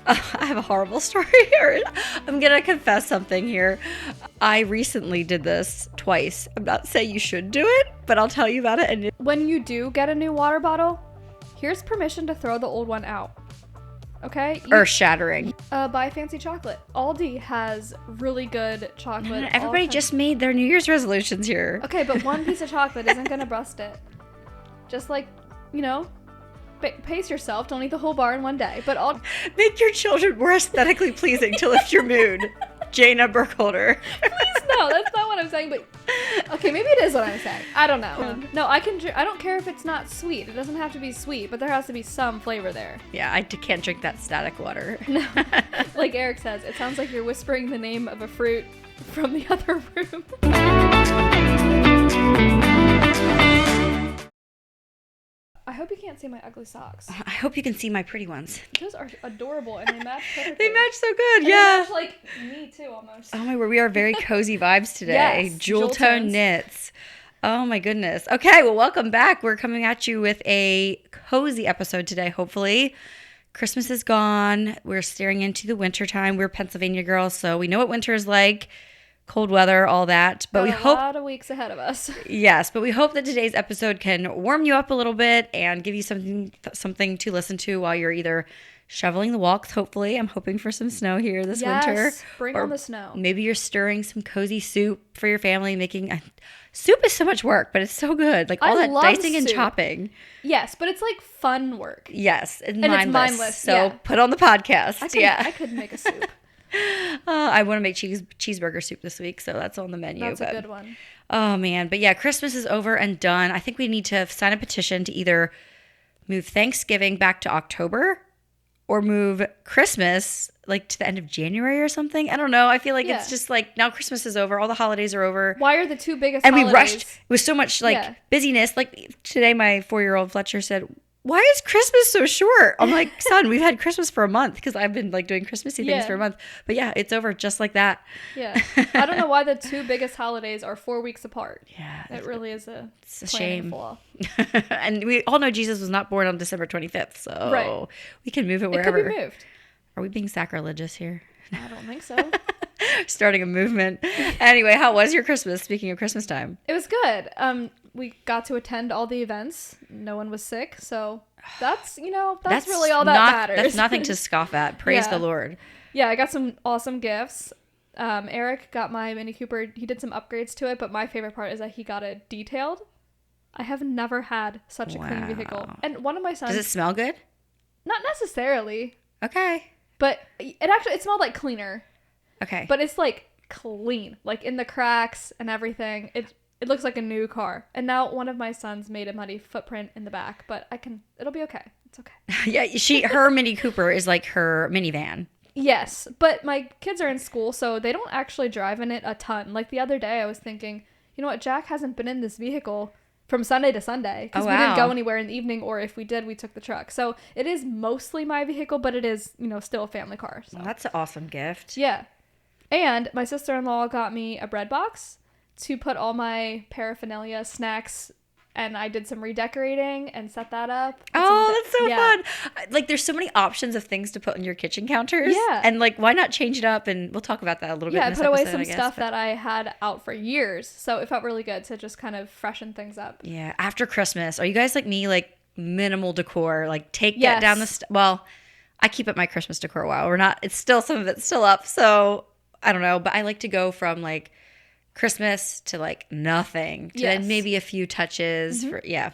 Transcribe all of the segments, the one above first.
I have a horrible story here. I'm going to confess something here. I recently did this twice. I'm not saying you should do it, but I'll tell you about it. And when you do get a new water bottle, here's permission to throw the old one out. Okay? Earth-shattering. Buy fancy chocolate. Aldi has really good chocolate. No, everybody just made their New Year's resolutions here. Okay, but one piece of chocolate isn't going to bust it. Just like, pace yourself. Don't eat the whole bar in one day. But make your children more aesthetically pleasing to lift your mood. Jayna Burkholder. Please, no, that's not what I'm saying. But okay, maybe it is what I'm saying. I don't know. No, I don't care if it's not sweet. It doesn't have to be sweet, but there has to be some flavor there. Yeah, I can't drink that static water. No, like Eric says, it sounds like you're whispering the name of a fruit from the other room. I hope you can't see my ugly socks. I hope you can see my pretty ones. Those are adorable, and they match perfectly. They match so good, and yeah. They match, like, me too, almost. Oh my word, we are very cozy vibes today. Yes, Jewel tone knits. Oh my goodness. Okay, well, welcome back. We're coming at you with a cozy episode today, hopefully. Christmas is gone. We're staring into the winter time. We're Pennsylvania girls, so we know what winter is like. Cold weather, all that. But we hope a lot of weeks ahead of us. Yes, but we hope that today's episode can warm you up a little bit and give you something to listen to while you're either shoveling the walks, hopefully. I'm hoping for some snow here this winter. Bring on the snow. Maybe you're stirring some cozy soup for your family, soup is so much work, but it's so good. Like all that dicing and chopping. Yes, but it's like fun work. Yes, and it's mindless. So put on the podcast. I could make a soup. I want to make cheeseburger soup this week, so that's on the menu. That's a good one. Oh, man. But yeah, Christmas is over and done. I think we need to sign a petition to either move Thanksgiving back to October or move Christmas like to the end of January or something. I don't know. I feel like it's just like now Christmas is over. All the holidays are over. Why are the two biggest holidays? And we rushed. It was so much busyness. Like today, my 4-year-old Fletcher said, "Why is Christmas so short?" I'm like, son, we've had Christmas for a month because I've been like doing Christmassy things for a month. But yeah, it's over just like that. Yeah. I don't know why the two biggest holidays are 4 weeks apart. Yeah. It really is it's a shame. Flaw. And we all know Jesus was not born on December 25th, so we can move it wherever. It could be moved. Are we being sacrilegious here? I don't think so. Starting a movement. Anyway, how was your Christmas? Speaking of Christmas time. It was good. We got to attend all the events. No one was sick, so that's really all that matters. That's nothing to scoff at. Praise the Lord. Yeah, I got some awesome gifts. Eric got my Mini Cooper. He did some upgrades to it, but my favorite part is that he got it detailed. I have never had such a clean vehicle. And one of my sons... Does it smell good? Not necessarily. Okay. But it smelled like cleaner. Okay. But it's like clean, like in the cracks and everything. It looks like a new car. And now one of my sons made a muddy footprint in the back, but it'll be okay. It's okay. Yeah, her Mini Cooper is like her minivan. Yes, but my kids are in school, so they don't actually drive in it a ton. Like the other day I was thinking, you know what, Jack hasn't been in this vehicle from Sunday to Sunday because we didn't go anywhere in the evening, or if we did, we took the truck. So it is mostly my vehicle, but it is, still a family car. So. Well, that's an awesome gift. Yeah. And my sister-in-law got me a bread box to put all my paraphernalia, snacks, and I did some redecorating and set that up. Oh, that's so fun. Like, there's so many options of things to put on your kitchen counters. Yeah. And, like, why not change it up? And we'll talk about that a little bit in this episode. Yeah, I put away some stuff that I had out for years. So it felt really good to just kind of freshen things up. Yeah. After Christmas, are you guys like me, like, minimal decor? Like, get down the... Well, I keep up my Christmas decor a while. It's still... Some of it's still up, so... I don't know, but I like to go from like Christmas to like nothing to then maybe a few touches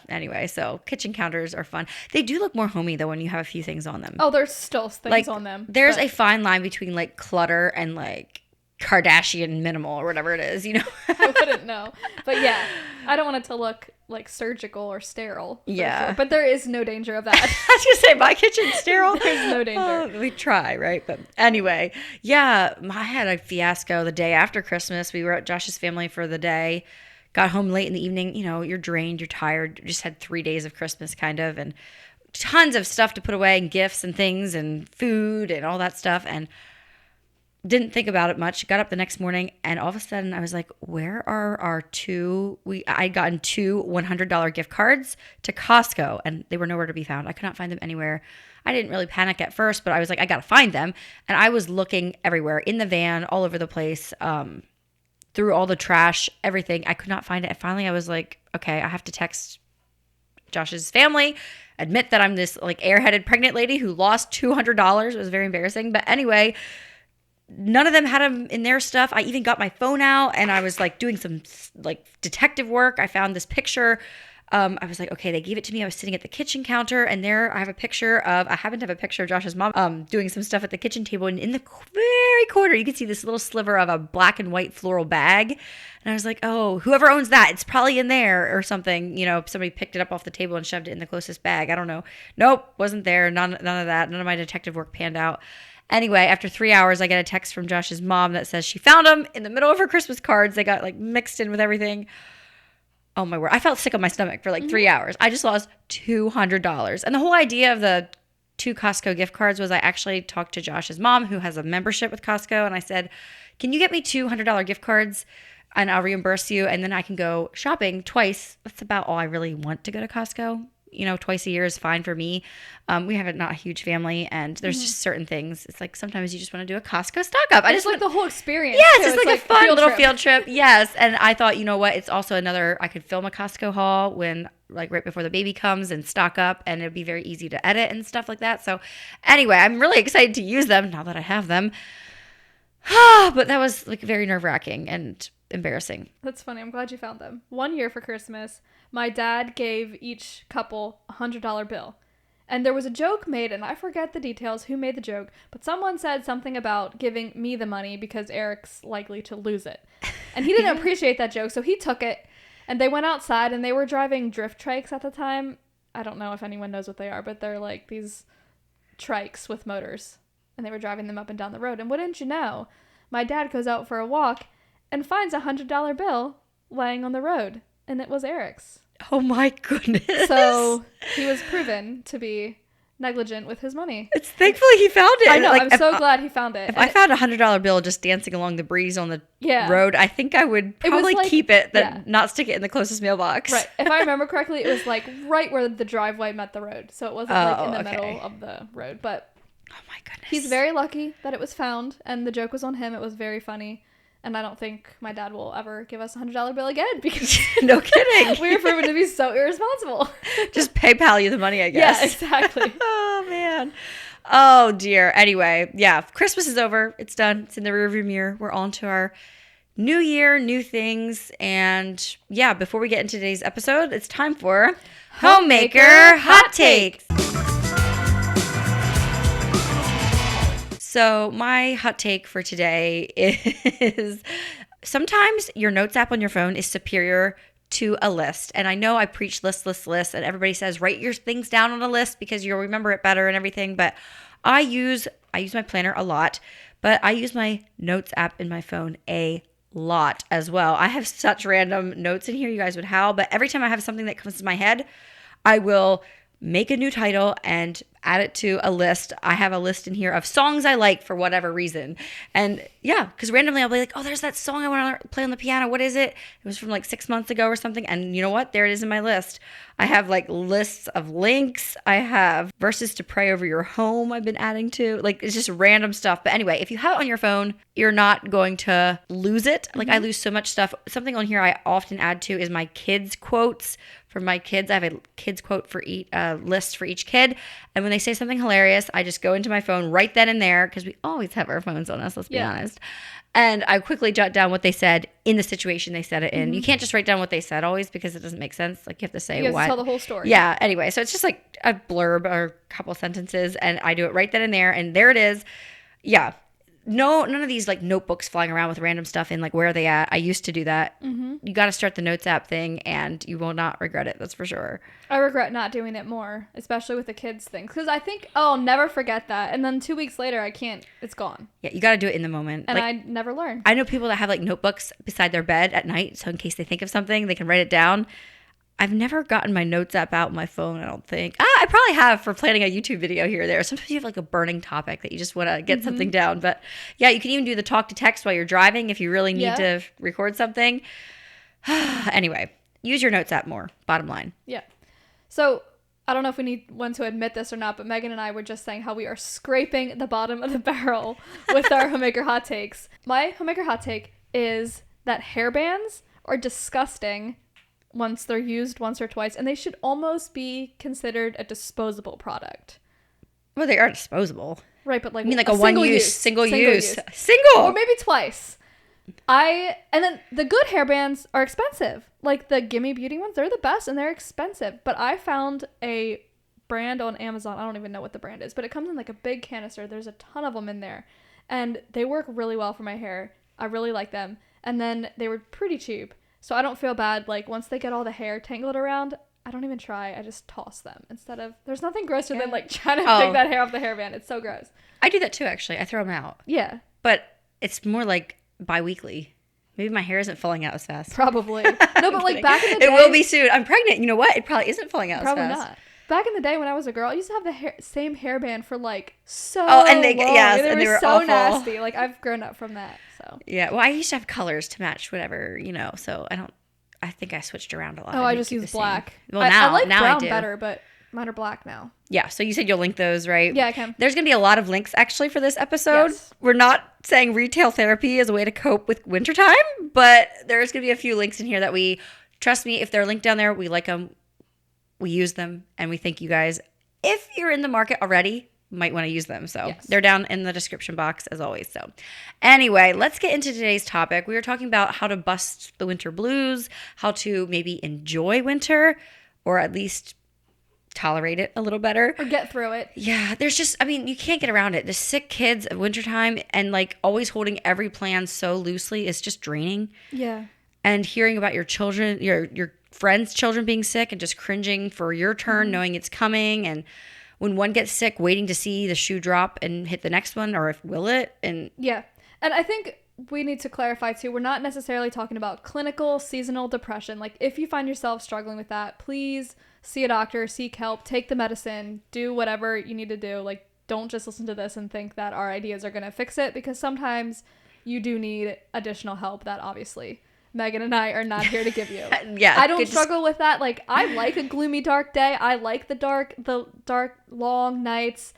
anyway, so kitchen counters are fun. They do look more homey though when you have a few things on them. Oh, there's still things on them. There's a fine line between like clutter and like Kardashian minimal or whatever it is, I wouldn't know. But yeah, I don't want it to look like surgical or sterile. Yeah. Sure. But there is no danger of that. I was going to say, my kitchen's sterile. There's no danger. We try, right? But anyway, yeah, I had a fiasco the day after Christmas. We were at Josh's family for the day. Got home late in the evening. You're drained, you're tired. Just had 3 days of Christmas kind of, and tons of stuff to put away and gifts and things and food and all that stuff. And didn't think about it much. Got up the next morning, and all of a sudden I was like, where are our I'd gotten two $100 gift cards to Costco, and they were nowhere to be found. I could not find them anywhere. I didn't really panic at first, but I was like, I got to find them. And I was looking everywhere, in the van, all over the place, through all the trash, everything. I could not find it. And finally I was like, okay, I have to text Josh's family, admit that I'm this like airheaded pregnant lady who lost $200. It was very embarrassing. But anyway, none of them had them in their stuff. I even got my phone out and I was like doing some like detective work. I found this picture. I was like, okay, they gave it to me. I was sitting at the kitchen counter, and there I happen to have a picture of Josh's mom doing some stuff at the kitchen table. And in the very corner, you can see this little sliver of a black and white floral bag. And I was like, oh, whoever owns that, it's probably in there or something. You know, somebody picked it up off the table and shoved it in the closest bag. I don't know. Nope, wasn't there. None of that. None of my detective work panned out. Anyway, after 3 hours, I get a text from Josh's mom that says she found them in the middle of her Christmas cards. They got like mixed in with everything. Oh my word. I felt sick on my stomach for like 3 hours. I just lost $200. And the whole idea of the 2 Costco gift cards was I actually talked to Josh's mom, who has a membership with Costco. And I said, can you get me $200 gift cards and I'll reimburse you? And then I can go shopping twice. That's about all I really want to go to Costco. You know, twice a year is fine for me. We have not a huge family, and there's just certain things. It's like sometimes you just want to do a Costco stock up. I just like the whole experience. Yes, it's like a fun little field trip. Yes, and I thought, you know what? It's also I could film a Costco haul when like right before the baby comes and stock up, and it'd be very easy to edit and stuff like that. So anyway, I'm really excited to use them now that I have them. But that was like very nerve-wracking and embarrassing. That's funny. I'm glad you found them. One year for Christmas, my dad gave each couple a $100 bill. And there was a joke made, and I forget the details, who made the joke, but someone said something about giving me the money because Eric's likely to lose it. And he didn't appreciate that joke, so he took it, and they went outside, and they were driving drift trikes at the time. I don't know if anyone knows what they are, but they're like these trikes with motors, and they were driving them up and down the road. And wouldn't you know, my dad goes out for a walk and finds a $100 bill laying on the road, and it was Eric's. Oh my goodness. So he was proven to be negligent with his money. It's thankfully he found it. I know. Like, I'm so glad he found it. If I found a $100 bill just dancing along the breeze on the road, I think I would probably keep it, not stick it in the closest mailbox. Right. If I remember correctly, it was like right where the driveway met the road. So it wasn't like in the middle of the road. But oh my goodness. He's very lucky that it was found, and the joke was on him. It was very funny. And I don't think my dad will ever give us a $100 bill again because no kidding. We were proven to be so irresponsible. Just PayPal you the money, I guess. Yeah, exactly. Oh, man. Oh, dear. Anyway, yeah, Christmas is over. It's done. It's in the rearview mirror. We're on to our new year, new things. And yeah, before we get into today's episode, it's time for Homemaker Hot Takes. So my hot take for today is sometimes your notes app on your phone is superior to a list. And I know I preach list, and everybody says write your things down on a list because you'll remember it better and everything. But I use my planner a lot, but I use my notes app in my phone a lot as well. I have such random notes in here, you guys would howl. But every time I have something that comes to my head, I will make a new title and add it to a list. I have a list in here of songs I like for whatever reason. And yeah, because randomly I'll be like, oh, there's that song I want to play on the piano. What is it? It was from like 6 months ago or something. And you know what? There it is in my list. I have like lists of links. I have verses to pray over your home I've been adding to. Like it's just random stuff. But anyway, if you have it on your phone, you're not going to lose it. Like I lose so much stuff. Something on here I often add to is my kids' quotes. For my kids, I have a kids quote for each list for each kid. And when they say something hilarious, I just go into my phone right then and there because we always have our phones on us, let's be honest. And I quickly jot down what they said in the situation they said it in. You can't just write down what they said always because it doesn't make sense. Like you have to say you have to tell the whole story. Yeah, anyway. So it's just like a blurb or a couple sentences and I do it right then and there. And there it is. Yeah. No, none of these like notebooks flying around with random stuff in like where are they at. I used to do that. You got to start the notes app thing and you will not regret it. That's for sure. I regret not doing it more, especially with the kids thing. Because I think, I'll never forget that. And then 2 weeks later, I can't, it's gone. Yeah, you got to do it in the moment. And like, I never learned. I know people that have like notebooks beside their bed at night. So in case they think of something, they can write it down. I've never gotten my notes app out on my phone, I don't think. I probably have for planning a YouTube video here or there. Sometimes you have like a burning topic that you just want to get something down. But yeah, you can even do the talk to text while you're driving if you really need to record something. Anyway, use your notes app more, bottom line. Yeah. So I don't know if we need one to admit this or not, but Megan and I were just saying how we are scraping the bottom of the barrel with our Homemaker Hot Takes. My Homemaker Hot Take is that hairbands are disgusting once they're used once or twice, and they should almost be considered a disposable product. Well, they are disposable. Right, but like, I mean, like a one-use, single use. Or maybe twice. And then the good hairbands are expensive. Like the Gimme Beauty ones, they're the best and they're expensive. But I found a brand on Amazon. I don't even know what the brand is, but it comes in like a big canister. There's a ton of them in there, and they work really well for my hair. I really like them. And then they were pretty cheap. So I don't feel bad, like, once they get all the hair tangled around, I don't even try. I just toss them instead of... There's nothing grosser than, like, trying to pick that hair off the hairband. It's so gross. I do that, too, actually. I throw them out. Yeah. But it's more, like, bi-weekly. Maybe my hair isn't falling out as fast. Probably. No, but, like, back in the day... It will be soon. I'm pregnant. You know what? It probably isn't falling out as fast. Probably not. Back in the day when I was a girl, I used to have the same hairband for, like, so long. And they were so awful. nasty. Like, I've grown up from that, so... Yeah, well, I used to have colors to match whatever, so I think I switched around a lot. Oh, I just use black. Well, I like now brown I do. better, but mine are black now. Yeah, so you said you'll link those, right? Yeah, I can. There's going to be a lot of links, actually, for this episode. Yes. We're not saying retail therapy is a way to cope with wintertime, but there's going to be a few links in here that trust me, if they're linked down there, we like them, we use them, and we thank you guys. If you're in the market already, might want to use them. So they're down in the description box as always. So anyway, let's get into today's topic. We were talking about how to bust the winter blues, how to maybe enjoy winter or at least tolerate it a little better. Or get through it. Yeah, there's just, you can't get around it. The sick kids at wintertime and like always holding every plan so loosely is just draining. Yeah. And hearing about your children, your friends' children being sick and just cringing for your turn, knowing it's coming, and when one gets sick, waiting to see the shoe drop and hit the next one, or will it? And yeah. And I think we need to clarify too, we're not necessarily talking about clinical seasonal depression. Like if you find yourself struggling with that, please see a doctor, seek help, take the medicine, do whatever you need to do. Like don't just listen to this and think that our ideas are going to fix it, because sometimes you do need additional help that obviously Megan and I are not here to give you. Yeah, I don't struggle with that. Like I like a gloomy, dark day. I like the dark, long nights,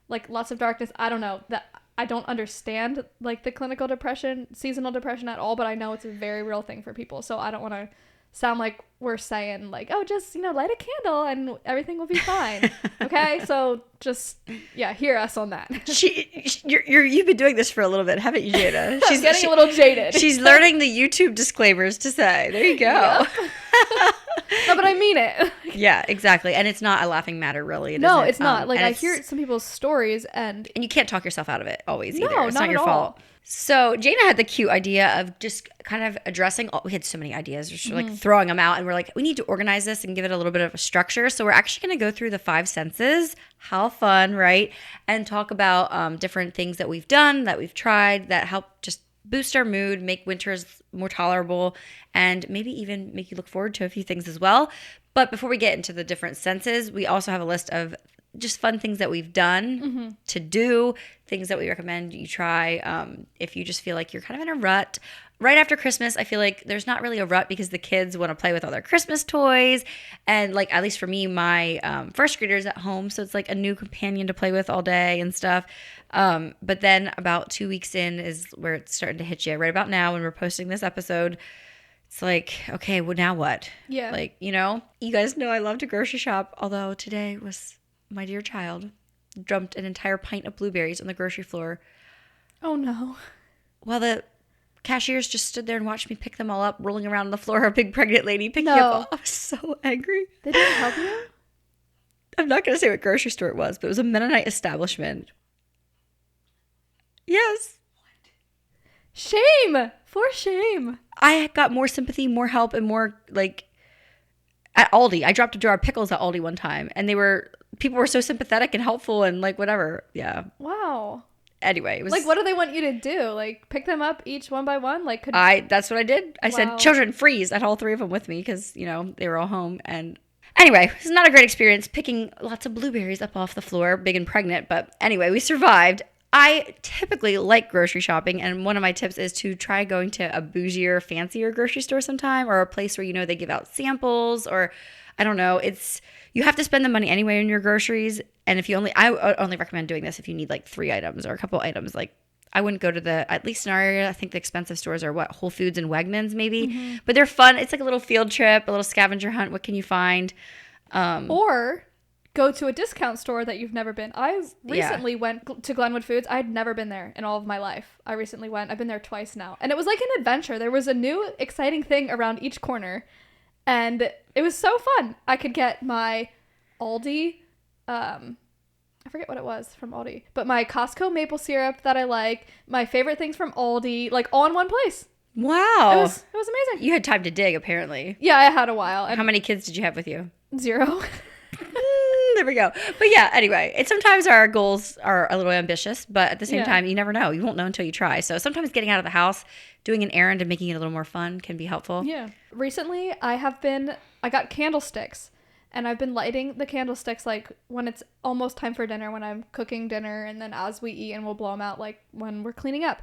like lots of darkness. I don't know that I don't understand like the clinical depression, seasonal depression at all, but I know it's a very real thing for people. So I don't want to sound like we're saying like, oh, just, light a candle and everything will be fine. Okay. So just, hear us on that. You've been doing this for a little bit, haven't you, Jada? She's getting a little jaded. She's learning the YouTube disclaimers to say. There you go. Yep. No, but I mean it. Yeah, exactly. And it's not a laughing matter, really. No, it's not. Like I hear some people's stories and you can't talk yourself out of it always either. No, it's not your fault. So Jayna had the cute idea of just kind of addressing, we had so many ideas, just like throwing them out, and we're like, we need to organize this and give it a little bit of a structure. So we're actually going to go through the 5 senses. How fun, right? And talk about different things that we've done, that we've tried, that help just boost our mood, make winters more tolerable, and maybe even make you look forward to a few things as well. But before we get into the different senses, we also have a list of just fun things that we've done to do, things that we recommend you try if you just feel like you're kind of in a rut. Right after Christmas, I feel like there's not really a rut because the kids want to play with all their Christmas toys. And like, at least for me, my first grader's at home, so it's like a new companion to play with all day and stuff. But then about 2 weeks in is where it's starting to hit you. Right about now when we're posting this episode, it's like, okay, well, now what? Yeah. Like, you guys know I love to grocery shop, although today was... my dear child dumped an entire pint of blueberries on the grocery floor. Oh, no. While the cashiers just stood there and watched me pick them all up, rolling around on the floor. A big pregnant lady picking up. I was so angry. They didn't help you? I'm not going to say what grocery store it was, but it was a Mennonite establishment. Yes. Shame. For shame. I got more sympathy, more help, and more, like, at Aldi. I dropped a jar of pickles at Aldi one time, and people were so sympathetic and helpful and like whatever. Yeah. Wow. anyway, it was like, what do they want you to do? Like, pick them up each one by one? Like, that's what I did. I said, children, freeze. I had all 3 of them with me because, they were all home. And anyway, it's not a great experience picking lots of blueberries up off the floor, big and pregnant. But anyway, we survived. I typically like grocery shopping, and one of my tips is to try going to a bougier, fancier grocery store sometime, or a place where they give out samples, or I don't know. You have to spend the money anyway on your groceries, and I only recommend doing this if you need like 3 items or a couple items. Like I wouldn't go to at least in our area, I think the expensive stores are Whole Foods and Wegmans maybe, but they're fun. It's like a little field trip, a little scavenger hunt. What can you find? Or go to a discount store that you've never been. I recently went to Glenwood Foods. I'd never been there in all of my life. I recently went. I've been there twice now. And it was like an adventure. There was a new exciting thing around each corner. And it was so fun. I could get my Aldi, I forget what it was from Aldi, but my Costco maple syrup that I like, my favorite things from Aldi, like all in one place. Wow. It was amazing. You had time to dig, apparently. Yeah, I had a while. How many kids did you have with you? 0. There we go. But yeah, anyway, sometimes our goals are a little ambitious, but at the same time, you never know. You won't know until you try. So sometimes getting out of the house, doing an errand and making it a little more fun can be helpful. Yeah. Recently, I got candlesticks, and I've been lighting the candlesticks like when it's almost time for dinner, when I'm cooking dinner, and then as we eat, and we'll blow them out like when we're cleaning up.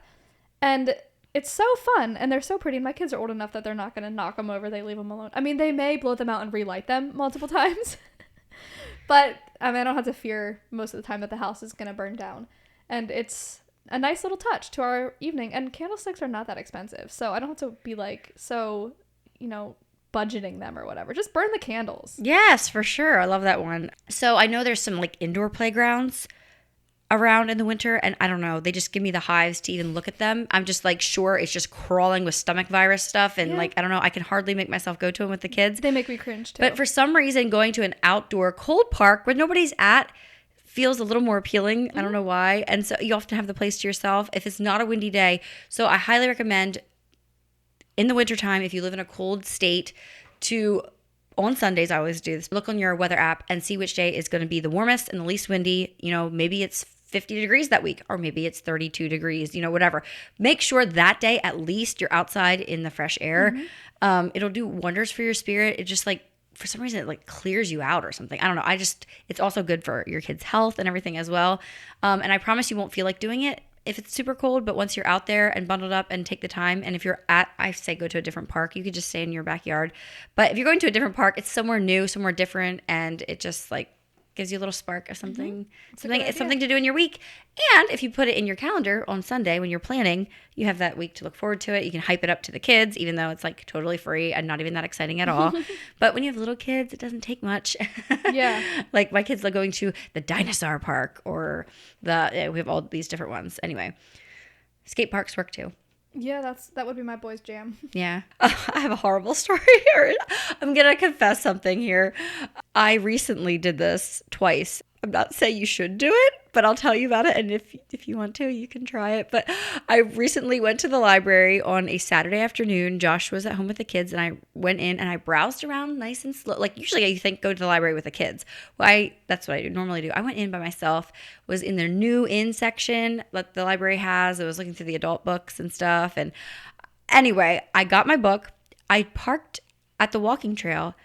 And it's so fun, and they're so pretty, and my kids are old enough that they're not going to knock them over. They leave them alone. I mean, they may blow them out and relight them multiple times. But I don't have to fear most of the time that the house is going to burn down. And it's a nice little touch to our evening. And candlesticks are not that expensive. So I don't have to be budgeting them or whatever. Just burn the candles. Yes, for sure. I love that one. So I know there's some like indoor playgrounds around in the winter, and I don't know, they just give me the hives to even look at them. I'm just like, sure, it's just crawling with stomach virus stuff, and I don't know, I can hardly make myself go to them with the kids. They make me cringe too. But for some reason, going to an outdoor cold park where nobody's at feels a little more appealing. I don't know why. And so you often have the place to yourself if it's not a windy day. So I highly recommend in the wintertime, if you live in a cold state, on Sundays, I always do this, look on your weather app and see which day is going to be the warmest and the least windy. Maybe it's 50 degrees that week, or maybe it's 32 degrees, whatever. Make sure that day, at least you're outside in the fresh air. It'll do wonders for your spirit. It just for some reason, it clears you out or something. I don't know. It's also good for your kids' health and everything as well. And I promise you won't feel like doing it if it's super cold, but once you're out there and bundled up and take the time, and if you're I say go to a different park, you could just stay in your backyard. But if you're going to a different park, it's somewhere new, somewhere different, and it just gives you a little spark of something. It's something to do in your week. And if you put it in your calendar on Sunday when you're planning, you have that week to look forward to it. You can hype it up to the kids, even though it's totally free and not even that exciting at all. But when you have little kids, it doesn't take much. Yeah. My kids love going to the dinosaur park, or we have all these different ones. Anyway, skate parks work too. Yeah, that would be my boy's jam. Yeah. I have a horrible story here. I'm going to confess something here. I recently did this twice. I'm not saying you should do it, but I'll tell you about it. And if you want to, you can try it. But I recently went to the library on a Saturday afternoon. Josh was at home with the kids, and I went in and I browsed around nice and slow. Usually you think go to the library with the kids. Well, that's what I normally do. I went in by myself, was in their new in section that the library has. I was looking through the adult books and stuff. And anyway, I got my book. I parked at the walking trail.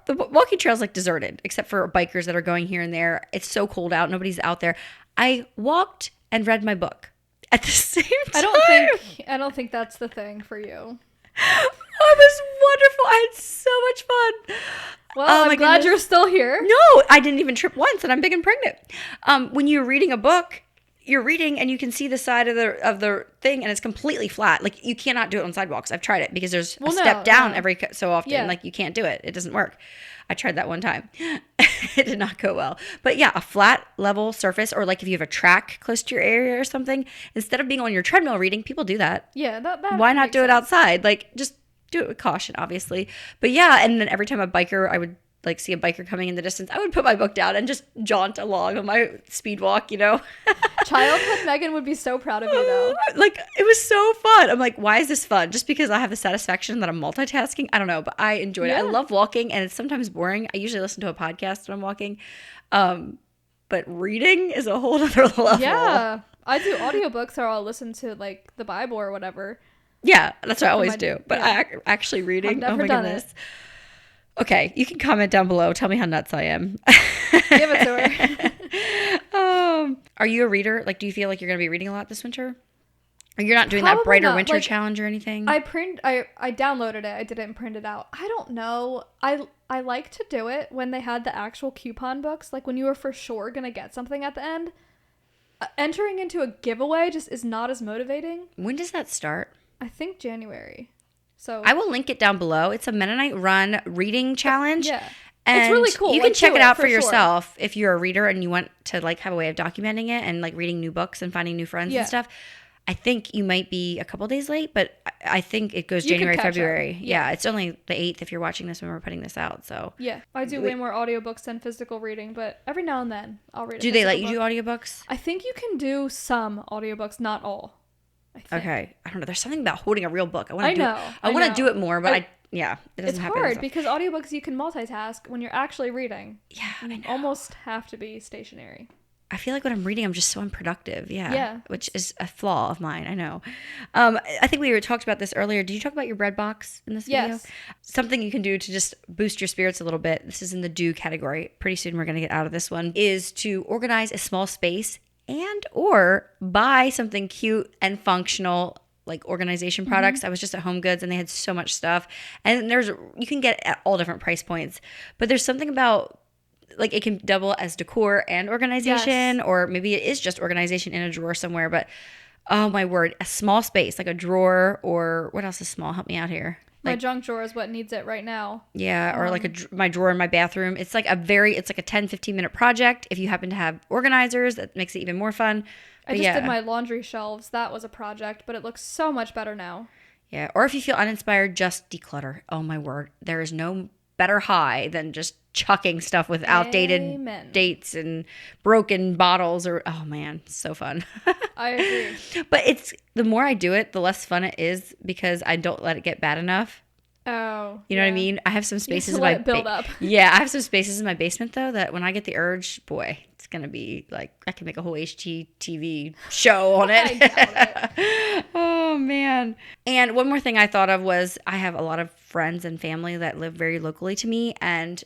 The walking trail is deserted, except for bikers that are going here and there. It's so cold out. Nobody's out there. I walked and read my book at the same time. I don't think that's the thing for you. It was wonderful. I had so much fun. Well, I'm glad you're still here. No, I didn't even trip once, and I'm big and pregnant. When you're reading a book, you're reading and you can see the side of the thing, and it's completely flat. You cannot do it on sidewalks. I've tried it because there's a step down every so often. Yeah. You can't do it. It doesn't work. I tried that one time. It did not go well. But yeah, a flat level surface, or if you have a track close to your area or something, instead of being on your treadmill reading, people do that. Yeah, that why not do sense. It outside? Just do it with caution, obviously. But yeah, and then every time I would see a biker coming in the distance, I would put my book down and just jaunt along on my speed walk, Childhood Megan would be so proud of you, though. It was so fun. I'm why is this fun? Just because I have the satisfaction that I'm multitasking? I don't know, but I enjoyed it. I love walking, and it's sometimes boring. I usually listen to a podcast when I'm walking. but reading is a whole other level. Yeah. I do audiobooks, or I'll listen to like the Bible or whatever. Yeah, that's what I always do. But actually reading, I've never done goodness. it. Okay, you can comment down below. Tell me how nuts I am. Give it to her. Are you a reader? Like, do you feel like you're going to be reading a lot this winter? Or you're not doing that brighter winter challenge or anything? I downloaded it. I didn't print it out. I don't know. I like to do it when they had the actual coupon books. Like when you were for sure going to get something at the end. Entering into a giveaway just is not as motivating. When does that start? I think January. So I will link it down below. It's a Mennonite run reading challenge. Yeah. And it's really cool. You can check it out for yourself if you're a reader and you want to like have a way of documenting it and like reading new books and finding new friends and stuff. I think you might be a couple days late, but I think it goes January, February. Yeah, it's only the 8th if you're watching this when we're putting this out. So yeah, I do way more audiobooks than physical reading, but every now and then I'll read. Do they let you do audiobooks? I think you can do some audiobooks, not all. Okay, I don't know. There's something about holding a real book. I want to do it more, but it doesn't happen. It's hard because audiobooks you can multitask when you're actually reading. Yeah, I know. Almost have to be stationary. I feel like when I'm reading, I'm just so unproductive. Yeah. Which is a flaw of mine. I know. I think we talked about this earlier. Did you talk about your bread box in this video? Yes. Something you can do to just boost your spirits a little bit. This is in the do category. Pretty soon we're going to get out of this one. Is to organize a small space and or buy something cute and functional like organization products. I was just at Home Goods and they had so much stuff. And you can get at all different price points. But there's something about like it can double as decor and organization, or maybe it is just organization in a drawer somewhere. But oh my word, a small space like a drawer, or what else is small? Help me out here. My junk drawer is what needs it right now. Yeah, or like my drawer in my bathroom. It's like a 10-15 minute project. If you happen to have organizers, that makes it even more fun. I just did my laundry shelves. That was a project, but it looks so much better now. Yeah, or if you feel uninspired, just declutter. Oh my word, there is no better high than just chucking stuff with outdated dates and broken bottles oh man, so fun. I agree. But the more I do it, the less fun it is because I don't let it get bad enough. Oh, you know what I mean? I have some spaces in my build up. Yeah, I have some spaces in my basement though that when I get the urge, boy, it's gonna be like I can make a whole HGTV show on it. I doubt it. Oh man. And one more thing I thought of was I have a lot of friends and family that live very locally to me, and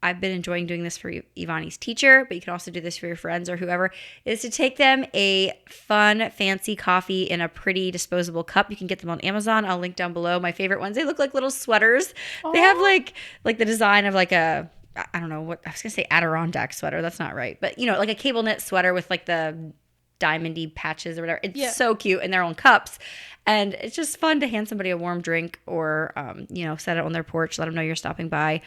I've been enjoying doing this for Ivani's teacher, but you can also do this for your friends or whoever, is to take them a fun, fancy coffee in a pretty disposable cup. You can get them on Amazon. I'll link down below my favorite ones. They look like little sweaters. Aww. They have like the design of like a, I don't know what, I was going to say Adirondack sweater. That's not right. But, you know, like a cable knit sweater with like the diamondy patches or whatever. It's so cute in their own cups. And it's just fun to hand somebody a warm drink or, set it on their porch, let them know you're stopping by.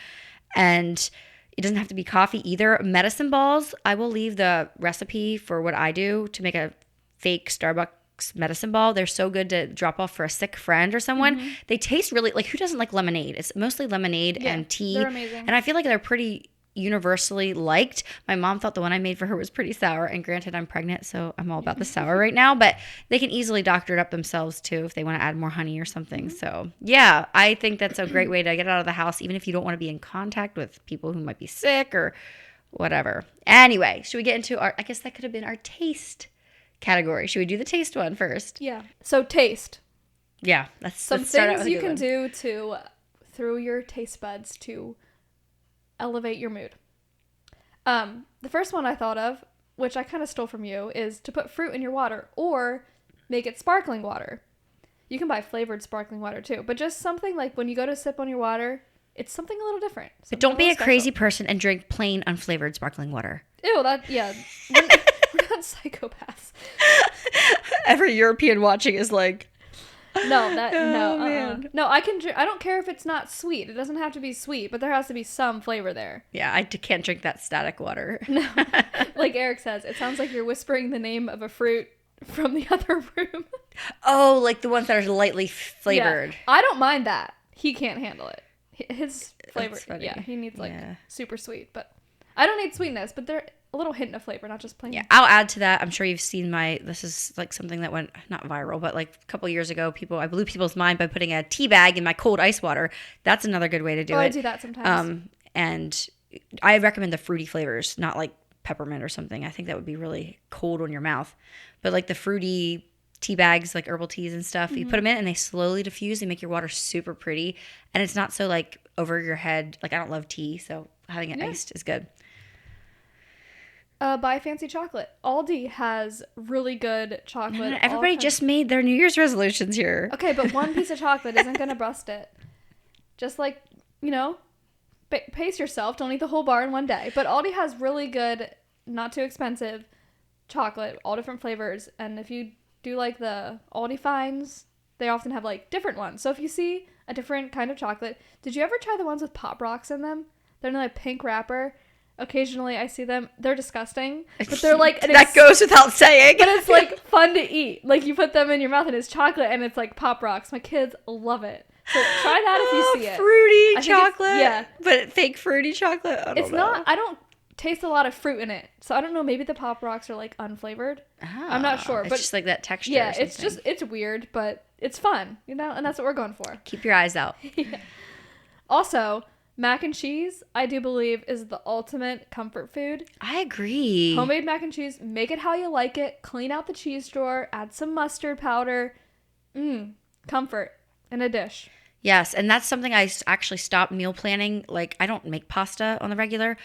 And it doesn't have to be coffee either. Medicine balls, I will leave the recipe for what I do to make a fake Starbucks medicine ball. They're so good to drop off for a sick friend or someone. Mm-hmm. They taste really, like, who doesn't like lemonade? It's mostly lemonade and tea. They're amazing. And I feel like they're pretty universally liked. My mom thought the one I made for her was pretty sour, and granted I'm pregnant, so I'm all about the sour right now, but they can easily doctor it up themselves too if they want to add more honey or something. Mm-hmm. So yeah, I think that's a great way to get out of the house, even if you don't want to be in contact with people who might be sick or whatever. Anyway, should we get into I guess that could have been our taste category. Should we do the taste one first? Yeah. So taste. Yeah, some things you can do through your taste buds to elevate your mood. The first one I thought of, which I kind of stole from you, is to put fruit in your water or make it sparkling water. You can buy flavored sparkling water too, but just something like when you go to sip on your water, it's something a little different. But don't be a crazy person and drink plain unflavored sparkling water. Ew, we're not psychopaths. Every European watching is like, no, I can drink. I don't care if it's not sweet. It doesn't have to be sweet, but there has to be some flavor there. Yeah, I can't drink that static water. No, like Eric says, it sounds like you're whispering the name of a fruit from the other room. Oh, like the ones that are lightly flavored. Yeah, I don't mind that. He can't handle it. His flavor, he needs super sweet, but I don't need sweetness, but they're a little hint of flavor, not just plain. Yeah, I'll add to that. I'm sure you've seen this is like something that went not viral, but like a couple years ago, I blew people's mind by putting a tea bag in my cold ice water. That's another good way to do it. I do that sometimes. And I recommend the fruity flavors, not like peppermint or something. I think that would be really cold on your mouth. But like the fruity tea bags, like herbal teas and stuff, you put them in and they slowly diffuse. They make your water super pretty. And it's not so like over your head. Like I don't love tea, so having it iced is good. Buy fancy chocolate. Aldi has really good chocolate. No, everybody just made their New Year's resolutions here. Okay, but one piece of chocolate isn't going to bust it. Just like, pace yourself. Don't eat the whole bar in one day. But Aldi has really good, not too expensive chocolate, all different flavors. And if you do like the Aldi finds, they often have like different ones. So if you see a different kind of chocolate, did you ever try the ones with Pop Rocks in them? They're in a pink wrapper. Occasionally I see them. They're disgusting, but they're like that goes without saying. But it's like fun to eat. Like you put them in your mouth and it's chocolate and it's like Pop Rocks. My kids love it. So try that if you see it. Fruity chocolate. But fake fruity chocolate. I don't taste a lot of fruit in it, so I don't know. Maybe the Pop Rocks are like unflavored. I'm not sure. It's but just like that texture. Yeah, it's weird, but it's fun, and that's what we're going for. Keep your eyes out. Yeah. Also, mac and cheese, I do believe, is the ultimate comfort food. I agree. Homemade mac and cheese, make it how you like it. Clean out the cheese drawer, add some mustard powder. Comfort in a dish. Yes, and that's something I actually stopped meal planning. Like, I don't make pasta on the regular.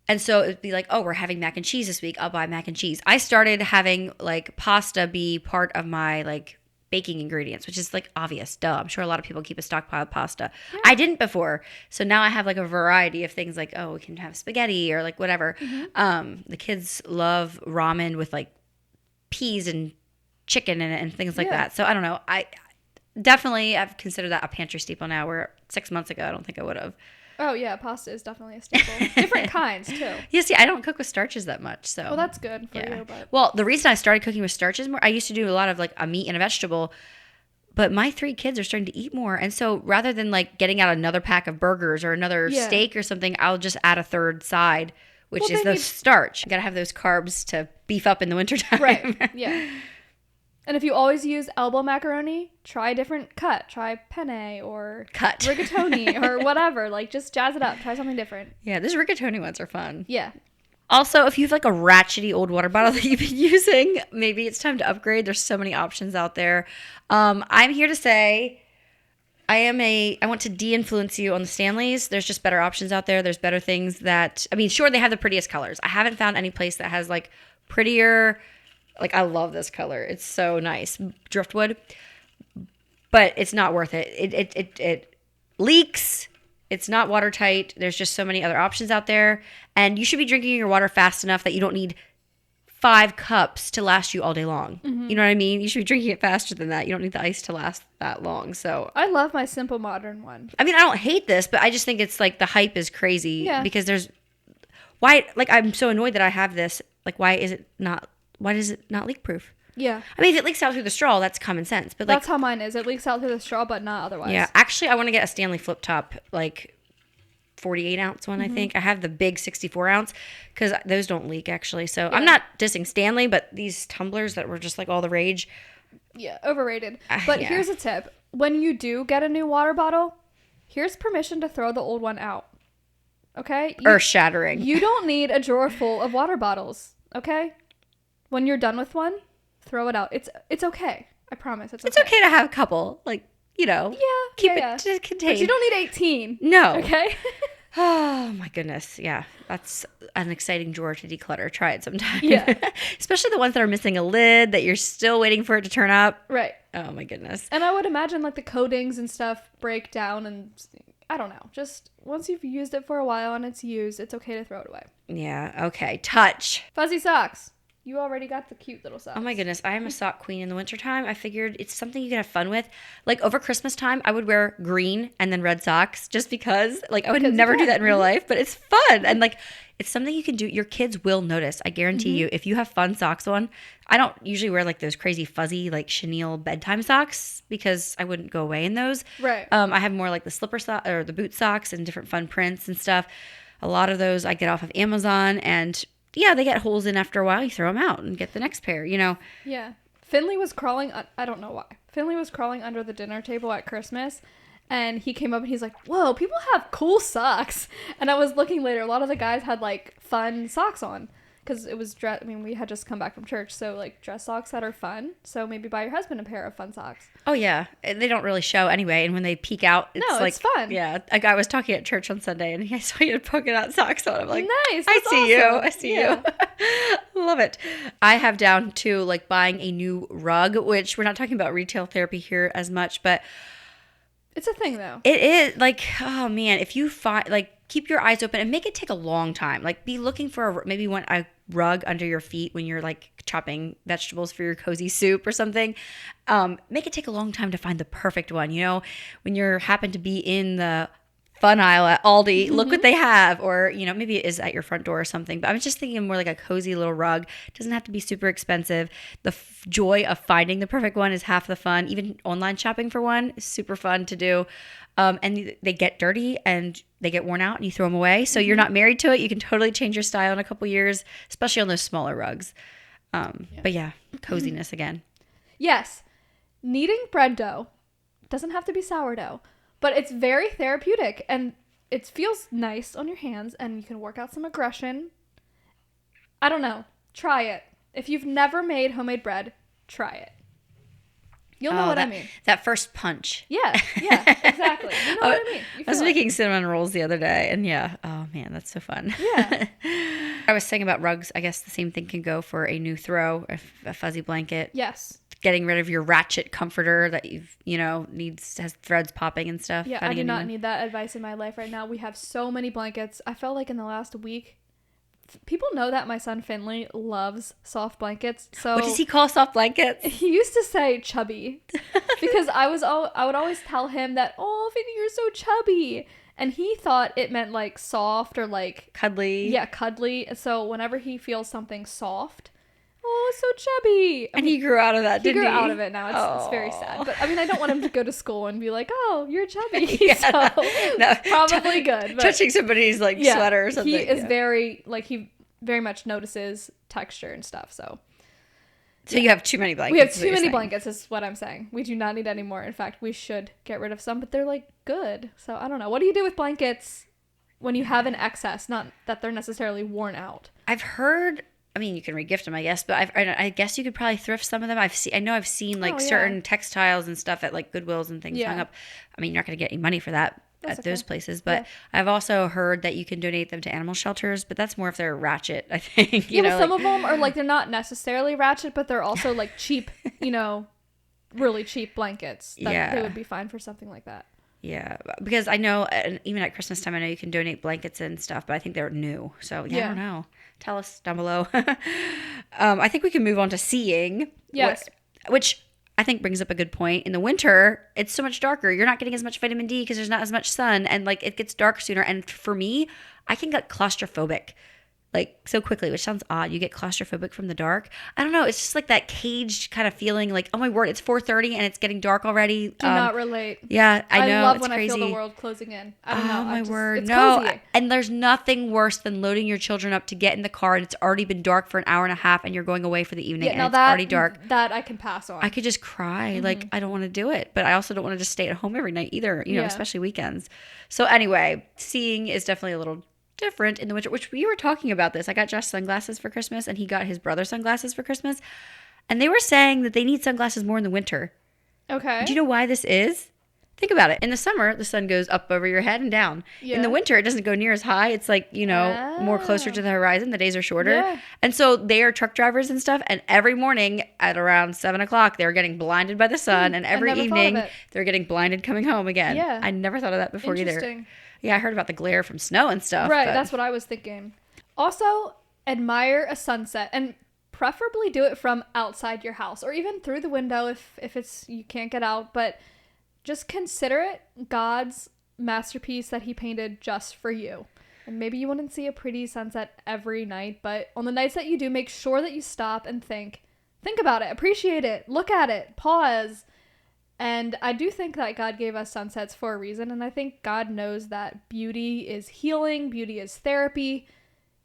And so it'd be like, oh, we're having mac and cheese this week. I'll buy mac and cheese. I started having, like, pasta be part of my, like, baking ingredients, which is, like, obvious. Duh. I'm sure a lot of people keep a stockpile of pasta. Yeah. I didn't before. So now I have, like, a variety of things like, oh, we can have spaghetti or, like, whatever. The kids love ramen with, like, peas and chicken in it and things like that. So I don't know. I've considered that a pantry staple now, where 6 months ago I don't think I would have. Oh yeah, pasta is definitely a staple. Different kinds too. Yeah, see, I don't cook with starches that much, so. Well, that's good for you. But. Well, the reason I started cooking with starches more, I used to do a lot of like a meat and a vegetable, but my 3 kids are starting to eat more, and so rather than like getting out another pack of burgers or another steak or something, I'll just add a third side, which is the starch. You gotta have those carbs to beef up in the wintertime. Right. Yeah. And if you always use elbow macaroni, try a different cut. Try penne or rigatoni or whatever. Like, just jazz it up. Try something different. Yeah, those rigatoni ones are fun. Yeah. Also, if you have like a ratchety old water bottle that you've been using, maybe it's time to upgrade. There's so many options out there. I'm here to say I want to de-influence you on the Stanleys. There's just better options out there. There's better things that, I mean, sure, they have the prettiest colors. I haven't found any place that has like prettier. Like, I love this color. It's so nice. Driftwood. But it's not worth it. It leaks. It's not watertight. There's just so many other options out there. And you should be drinking your water fast enough that you don't need 5 cups to last you all day long. Mm-hmm. You know what I mean? You should be drinking it faster than that. You don't need the ice to last that long. So I love my Simple Modern one. I mean, I don't hate this, but I just think it's like the hype is crazy. Yeah. Because I'm so annoyed that I have this. Like, why does it not leak proof? Yeah. I mean, if it leaks out through the straw, that's common sense. But that's how mine is. It leaks out through the straw, but not otherwise. Yeah. Actually, I want to get a Stanley flip top, like 48 ounce one, I think. I have the big 64 ounce because those don't leak, actually. So I'm not dissing Stanley, but these tumblers that were just like all the rage. Yeah, overrated. But here's a tip. When you do get a new water bottle, here's permission to throw the old one out. Okay? Earth-shattering. You don't need a drawer full of water bottles. Okay? When you're done with one, throw it out. It's okay. I promise. It's okay. It's okay to have a couple. Like, keep it contained. But you don't need 18. No. Okay? Oh, my goodness. Yeah. That's an exciting drawer to declutter. Try it sometime. Yeah. Especially the ones that are missing a lid that you're still waiting for it to turn up. Right. Oh, my goodness. And I would imagine, like, the coatings and stuff break down and... I don't know. Just once you've used it for a while and it's used, it's okay to throw it away. Yeah. Okay. Touch. Fuzzy socks. You already got the cute little socks. Oh my goodness. I am a sock queen in the wintertime. I figured it's something you can have fun with. Like over Christmas time, I would wear green and then red socks just because. Like I would never do that in real life, but it's fun. And like it's something you can do. Your kids will notice. I guarantee you. If you have fun socks on, I don't usually wear like those crazy fuzzy like chenille bedtime socks because I wouldn't go away in those. Right. I have more like the slipper sock or the boot socks and different fun prints and stuff. A lot of those I get off of Amazon and yeah, they get holes in after a while. You throw them out and get the next pair, you know. Yeah. Finley was crawling, I don't know why. Finley was crawling under the dinner table at Christmas, and he came up and he's like, whoa, people have cool socks. And I was looking later, a lot of the guys had, like, fun socks on. because it was dress. I mean, we had just come back from church, so like dress socks that are fun. So maybe buy your husband a pair of fun socks. Oh yeah, they don't really show anyway, and when they peek out, it's fun. Yeah, a guy was talking at church on Sunday, and I saw you had polka dot socks on. I'm like, nice. I see awesome. you. I see you. Love it. I have down to like buying a new rug, which we're not talking about retail therapy here as much, but it's a thing though. It is like, oh man, if you find like. Keep your eyes open and make it take a long time. Like be looking for maybe you want a rug under your feet when you're like chopping vegetables for your cozy soup or something. Make it take a long time to find the perfect one. You know, when you happen to be in the fun aisle at Aldi, look what they have. Or, you know, maybe it is at your front door or something. But I was just thinking more like a cozy little rug. It doesn't have to be super expensive. The joy of finding the perfect one is half the fun. Even online shopping for one is super fun to do. And they get dirty and they get worn out and you throw them away. So you're not married to it. You can totally change your style in a couple years, especially on those smaller rugs. But yeah, coziness again. Yes. Kneading bread dough doesn't have to be sourdough, but it's very therapeutic and it feels nice on your hands and you can work out some aggression. I don't know. Try it. If you've never made homemade bread, try it. You'll know what I mean. That first punch. Yeah, exactly. You know what I mean. I was making cinnamon rolls the other day, and oh man, that's so fun. Yeah. I was saying about rugs, I guess the same thing can go for a new throw, a fuzzy blanket. Yes. Getting rid of your ratchet comforter that has threads popping and stuff. Yeah, I do not need that advice in my life right now. We have so many blankets. I felt like in the last week, people know that my son Finley loves soft blankets. So what does he call soft blankets? He used to say chubby because I would always tell him that, oh, Finley, you're so chubby. And he thought it meant like soft or like cuddly. Yeah, cuddly. So whenever he feels something soft, oh, so chubby. And he grew out of that, didn't he? He grew out of it now. It's very sad. But I mean, I don't want him to go to school and be like, oh, you're chubby. Probably good. But touching somebody's like sweater or something. He is very, like, he very much notices texture and stuff. So you have too many blankets. We have too many blankets is what I'm saying. We do not need any more. In fact, we should get rid of some, but they're like good. So I don't know. What do you do with blankets when you have an excess? Not that they're necessarily worn out. I've heard... I mean, you can regift them, I guess, but I guess you could probably thrift some of them. I know I've seen like certain textiles and stuff at like Goodwills and things hung up. I mean, you're not going to get any money for that at those places, but I've also heard that you can donate them to animal shelters, but that's more if they're ratchet, I think. You know, some of them are like, they're not necessarily ratchet, but they're also like cheap, really cheap blankets that they would be fine for something like that. Yeah, because I know, and even at Christmas time, I know you can donate blankets and stuff, but I think they're new. So, I don't know. Tell us down below. I think we can move on to seeing. Yes. Which I think brings up a good point. In the winter, it's so much darker. You're not getting as much vitamin D because there's not as much sun, and like it gets dark sooner. And for me, I can get claustrophobic like so quickly, which sounds odd. You get claustrophobic from the dark. I don't know. It's just like that caged kind of feeling like, oh my word, it's 4:30 and it's getting dark already. Do not relate. Yeah, I know. I love it's when crazy. I feel the world closing in. I don't know. Oh my word. It's no. cozy. And there's nothing worse than loading your children up to get in the car and it's already been dark for an hour and a half and you're going away for the evening and it's already dark. That I can pass on. I could just cry. Like, I don't want to do it. But I also don't want to just stay at home every night either, especially weekends. So anyway, seeing is definitely a little different in the winter, which we were talking about this. I got Josh sunglasses for Christmas and he got his brother sunglasses for Christmas. And they were saying that they need sunglasses more in the winter. Okay. Do you know why this is? Think about it. In the summer, the sun goes up over your head and down. Yeah. In the winter, it doesn't go near as high. It's like, more closer to the horizon. The days are shorter. Yeah. And so they are truck drivers and stuff. And every morning at around 7 o'clock, they're getting blinded by the sun. And every evening, they're getting blinded coming home again. Yeah. I never thought of that before either. Yeah, I heard about the glare from snow and stuff. Right, that's what I was thinking. Also, admire a sunset and preferably do it from outside your house or even through the window if it's you can't get out, but just consider it God's masterpiece that he painted just for you. And maybe you wouldn't see a pretty sunset every night, but on the nights that you do, make sure that you stop and think about it, appreciate it, look at it, pause. And I do think that God gave us sunsets for a reason, and I think God knows that beauty is healing, beauty is therapy,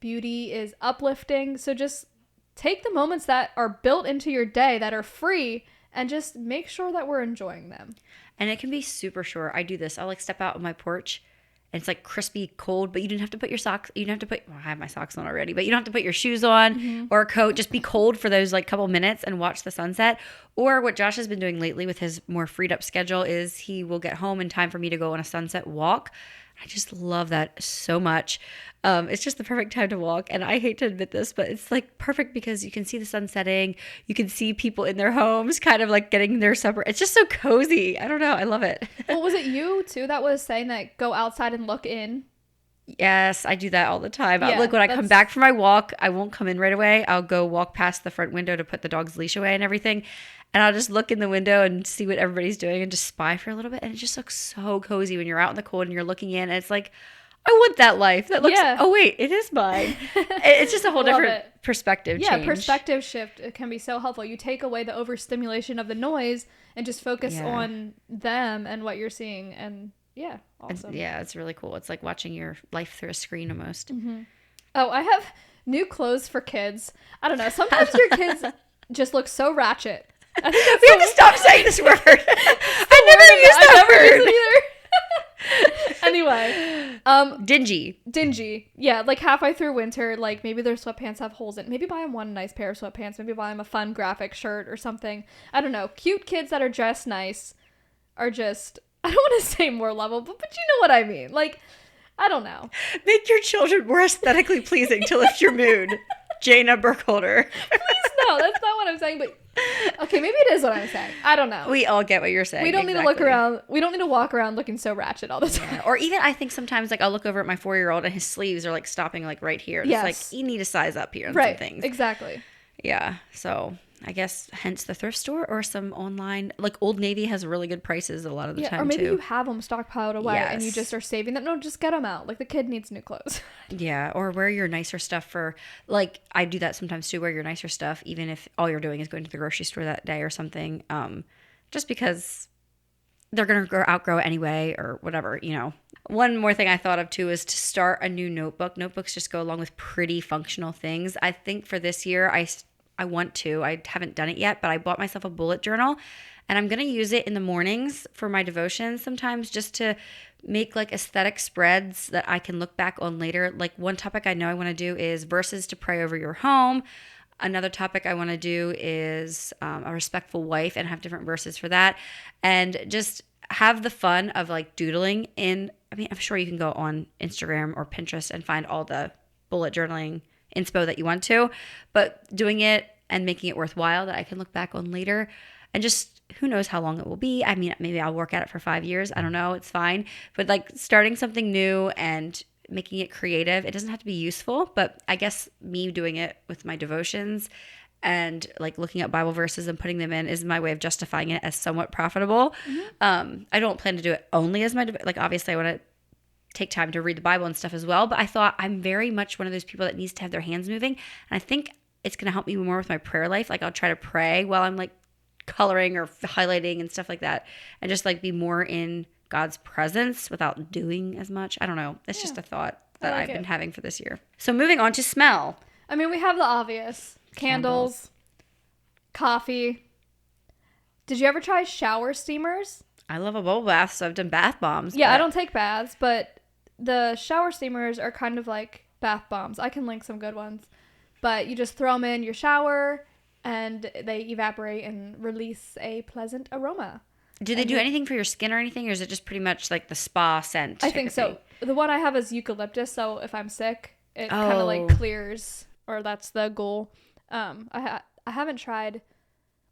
beauty is uplifting. So just take the moments that are built into your day that are free and just make sure that we're enjoying them. And it can be super short. I do this. I'll like step out on my porch and it's like crispy cold, but you didn't have to put your socks. You didn't have to put, well, I have my socks on already, but you don't have to put your shoes on or a coat. Just be cold for those like couple minutes and watch the sunset. Or what Josh has been doing lately with his more freed up schedule is he will get home in time for me to go on a sunset walk. I just love that so much. It's just the perfect time to walk. And I hate to admit this, but it's like perfect because you can see the sun setting. You can see people in their homes kind of like getting their supper. It's just so cozy. I don't know. I love it. Well, was it you too that was saying that go outside and look in? Yes, I do that all the time. Yeah, Like when I come back from my walk, I won't come in right away. I'll go walk past the front window to put the dog's leash away and everything. And I'll just look in the window and see what everybody's doing and just spy for a little bit. And it just looks so cozy when you're out in the cold and you're looking in. And it's like, I want that life. That looks, oh wait, it is mine. It's just a whole different perspective change. Yeah, perspective shift. It can be so helpful. You take away the overstimulation of the noise and just focus on them and what you're seeing. And yeah, awesome. It's really cool. It's like watching your life through a screen almost. Mm-hmm. Oh, I have new clothes for kids. I don't know. Sometimes your kids just look so ratchet. I think we have to stop saying this word. I never used that word. Anyway, dingy. Yeah, like halfway through winter, like maybe their sweatpants have holes in it. Maybe buy them one nice pair of sweatpants. Maybe buy them a fun graphic shirt or something. I don't know. Cute kids that are dressed nice are just, I don't want to say more lovable, but you know what I mean. Like, I don't know. Make your children more aesthetically pleasing to lift your mood. Jayna Burkholder. Please no, that's not what I'm saying, but okay, maybe it is what I'm saying. I don't know. We all get what you're saying. We don't need to look around. We don't need to walk around looking so ratchet all the time. Yeah. Or even I think sometimes like I'll look over at my 4-year-old and his sleeves are like stopping like right here. It's like you need to size up here on some things. Exactly. Yeah. So I guess hence the thrift store or some online, like Old Navy has really good prices a lot of the time or maybe too. you have them stockpiled away and you just are saving them. No, just get them out. Like the kid needs new clothes. Yeah, or wear your nicer stuff for, like I do that sometimes too, wear your nicer stuff even if all you're doing is going to the grocery store that day or something, just because they're going to outgrow it anyway or whatever, you know. One more thing I thought of too is to start a new notebook. Notebooks just go along with pretty functional things. I think for this year, I want to. I haven't done it yet, but I bought myself a bullet journal and I'm going to use it in the mornings for my devotions sometimes just to make like aesthetic spreads that I can look back on later. Like one topic I know I want to do is verses to pray over your home. Another topic I want to do is a respectful wife and have different verses for that. And just have the fun of like doodling in. I mean, I'm sure you can go on Instagram or Pinterest and find all the bullet journaling inspo that you want to, but doing it and making it worthwhile that I can look back on later and just who knows how long it will be. I mean, maybe I'll work at it for 5 years. I don't know. It's fine. But like starting something new and making it creative, it doesn't have to be useful, but I guess me doing it with my devotions and like looking at Bible verses and putting them in is my way of justifying it as somewhat profitable. Mm-hmm. I don't plan to do it only as my, like obviously I want to take time to read the Bible and stuff as well. But I thought I'm very much one of those people that needs to have their hands moving. And I think it's going to help me more with my prayer life. Like I'll try to pray while I'm like coloring or highlighting and stuff like that. And just like be more in God's presence without doing as much. I don't know. It's just a thought that I've been having for this year. So moving on to smell. I mean, we have the obvious. Candles. Coffee. Did you ever try shower steamers? I love a bubble bath, so I've done bath bombs. Yeah, I don't take baths, but the shower steamers are kind of like bath bombs. I can link some good ones. But you just throw them in your shower, and they evaporate and release a pleasant aroma. Do they do anything for your skin or anything, or is it just pretty much like the spa scent? I think so. The one I have is eucalyptus, so if I'm sick, it kind of like clears, or that's the goal. I haven't tried...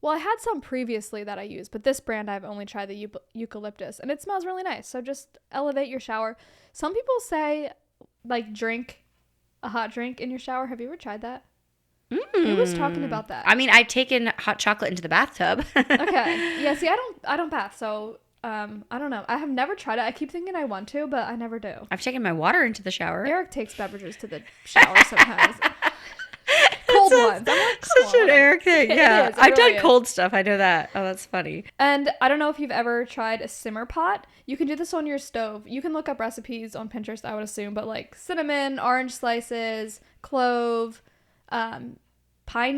Well, I had some previously that I used, but this brand I've only tried the eucalyptus, and it smells really nice. So just elevate your shower. Some people say, like, drink a hot drink in your shower. Have you ever tried that? Who was talking about that? I mean, I've taken hot chocolate into the bathtub. Okay. Yeah, see, I don't bath, so I don't know. I have never tried it. I keep thinking I want to, but I never do. I've taken my water into the shower. Eric takes beverages to the shower sometimes. Cold ones. I'm like, such an Eric thing. Yeah. I've done cold stuff. I know that. Oh, that's funny. And I don't know if you've ever tried a simmer pot. You can do this on your stove. You can look up recipes on Pinterest, I would assume, but like cinnamon, orange slices, clove, pine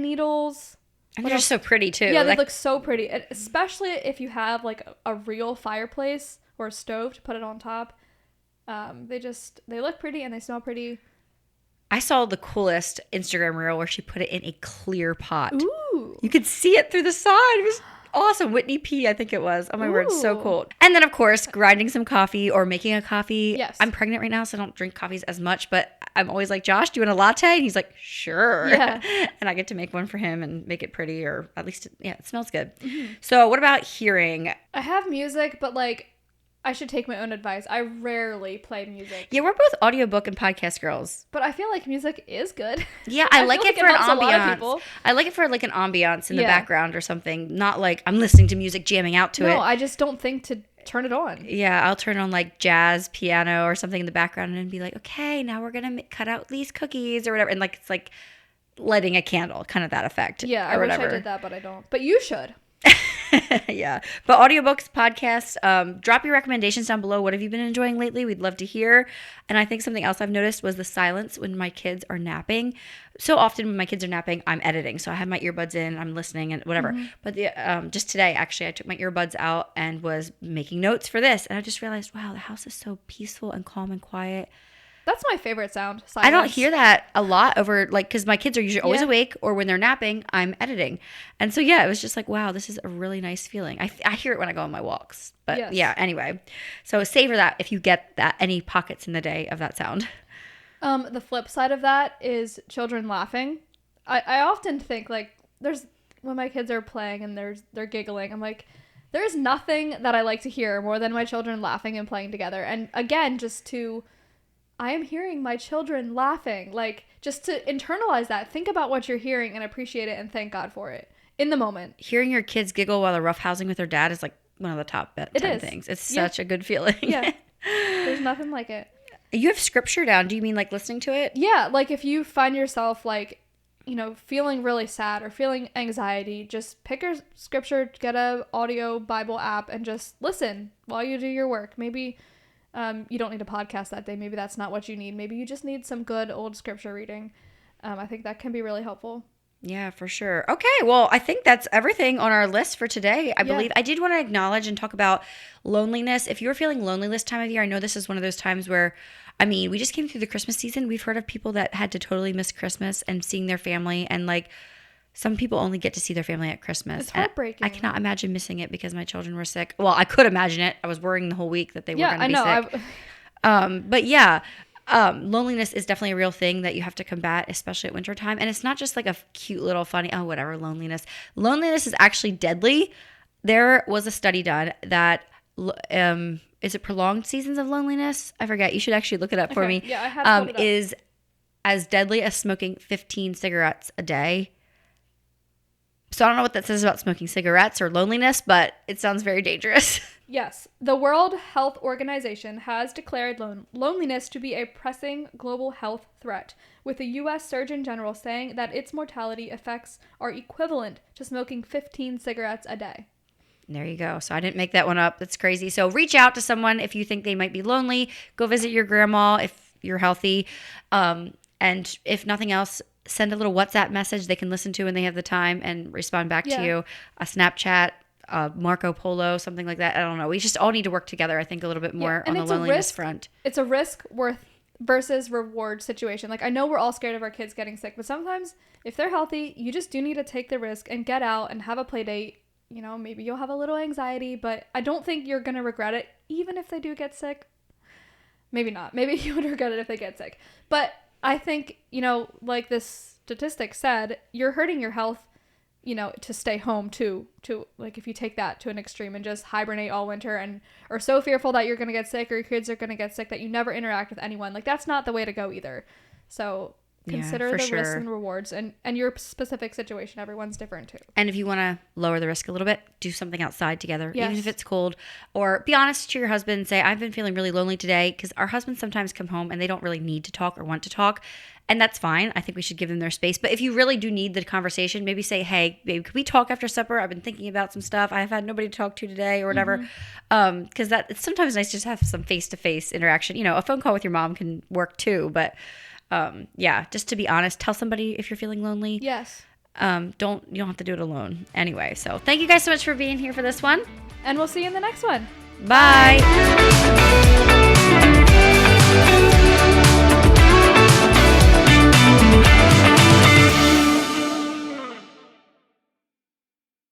needles. And they're just so pretty too. Yeah, they look so pretty. Especially if you have like a real fireplace or a stove to put it on top. They look pretty and they smell pretty. I saw the coolest Instagram reel where she put it in a clear pot. Ooh. You could see it through the side. It was awesome. Whitney P, I think it was. Oh my word, so cool. And then, of course, grinding some coffee or making a coffee. Yes. I'm pregnant right now, so I don't drink coffees as much, but I'm always like, Josh, do you want a latte? And he's like, sure. Yeah. And I get to make one for him and make it pretty, or at least, it smells good. Mm-hmm. So what about hearing? I have music, but like, I should take my own advice. I rarely play music. Yeah, we're both audiobook and podcast girls. But I feel like music is good. Yeah, I like it for an ambiance. I like it for like an ambiance in the background or something. Not like I'm listening to music, jamming out to it. No, I just don't think to turn it on. Yeah, I'll turn on like jazz, piano or something in the background and be like, okay, now we're going to cut out these cookies or whatever. And like, it's like lighting a candle, kind of that effect. Yeah, I wish I did that, but I don't. But you should. Yeah. But audiobooks, podcasts, drop your recommendations down below. What have you been enjoying lately? We'd love to hear. And I think something else I've noticed was the silence when my kids are napping. So often when my kids are napping, I'm editing. So I have my earbuds in, I'm listening and whatever. Mm-hmm. But just today, actually, I took my earbuds out and was making notes for this. And I just realized, wow, the house is so peaceful and calm and quiet. That's my favorite sound. Silence. I don't hear that a lot over, like, because my kids are usually always awake, or when they're napping, I'm editing. And so, it was just like, wow, this is a really nice feeling. I hear it when I go on my walks. But anyway. So savor that if you get that, any pockets in the day of that sound. The flip side of that is children laughing. I often think, like, when my kids are playing and they're giggling, I'm like, there's nothing that I like to hear more than my children laughing and playing together. And again, I am hearing my children laughing. Like, just to internalize that, think about what you're hearing and appreciate it and thank God for it in the moment. Hearing your kids giggle while they're roughhousing with their dad is like one of the top 10 things. It's such a good feeling. Yeah. There's nothing like it. You have scripture down. Do you mean like listening to it? Yeah. Like if you find yourself like, feeling really sad or feeling anxiety, just pick your scripture, get a audio Bible app and just listen while you do your work. Maybe you don't need a podcast that day. Maybe that's not what you need. Maybe you just need some good old scripture reading. I think that can be really helpful. Yeah, for sure. Okay, well, I think that's everything on our list for today. I believe I did want to acknowledge and talk about loneliness. If you're feeling lonely this time of year, I know this is one of those times where, we just came through the Christmas season. We've heard of people that had to totally miss Christmas and seeing their family, and like some people only get to see their family at Christmas. It's heartbreaking. I cannot imagine missing it because my children were sick. Well, I could imagine it. I was worrying the whole week that they were going to be sick. Loneliness is definitely a real thing that you have to combat, especially at wintertime. And it's not just like a cute little funny, loneliness. Loneliness is actually deadly. There was a study done that, is it prolonged seasons of loneliness? I forget. You should actually look it up for me. Yeah, I have pulled it up. Is as deadly as smoking 15 cigarettes a day. So I don't know what that says about smoking cigarettes or loneliness, but it sounds very dangerous. Yes. The World Health Organization has declared loneliness to be a pressing global health threat, with the U.S. Surgeon General saying that its mortality effects are equivalent to smoking 15 cigarettes a day. There you go. So I didn't make that one up. That's crazy. So reach out to someone if you think they might be lonely. Go visit your grandma if you're healthy. And if nothing else, send a little WhatsApp message they can listen to when they have the time and respond back to you. A Snapchat, Marco Polo, something like that. I don't know. We just all need to work together, I think, a little bit more on the loneliness front. It's a risk versus reward situation. Like, I know we're all scared of our kids getting sick, but sometimes if they're healthy, you just do need to take the risk and get out and have a play date. Maybe you'll have a little anxiety, but I don't think you're going to regret it, even if they do get sick. Maybe not. Maybe you would regret it if they get sick. But I think, like this statistic said, you're hurting your health, to stay home too, like if you take that to an extreme and just hibernate all winter and are so fearful that you're going to get sick or your kids are going to get sick that you never interact with anyone. Like, that's not the way to go either. So consider the risks and rewards and your specific situation. Everyone's different too. And if you want to lower the risk a little bit, do something outside together, even if it's cold, or be honest to your husband and say, I've been feeling really lonely today, because our husbands sometimes come home and they don't really need to talk or want to talk. And that's fine. I think we should give them their space. But if you really do need the conversation, maybe say, hey, babe, could we talk after supper? I've been thinking about some stuff. I've had nobody to talk to today or whatever. Because it's sometimes nice just to have some face-to-face interaction. A phone call with your mom can work too. But just to be honest, tell somebody if you're feeling lonely. Yes. You don't have to do it alone. Anyway, so thank you guys so much for being here for this one. And we'll see you in the next one. Bye.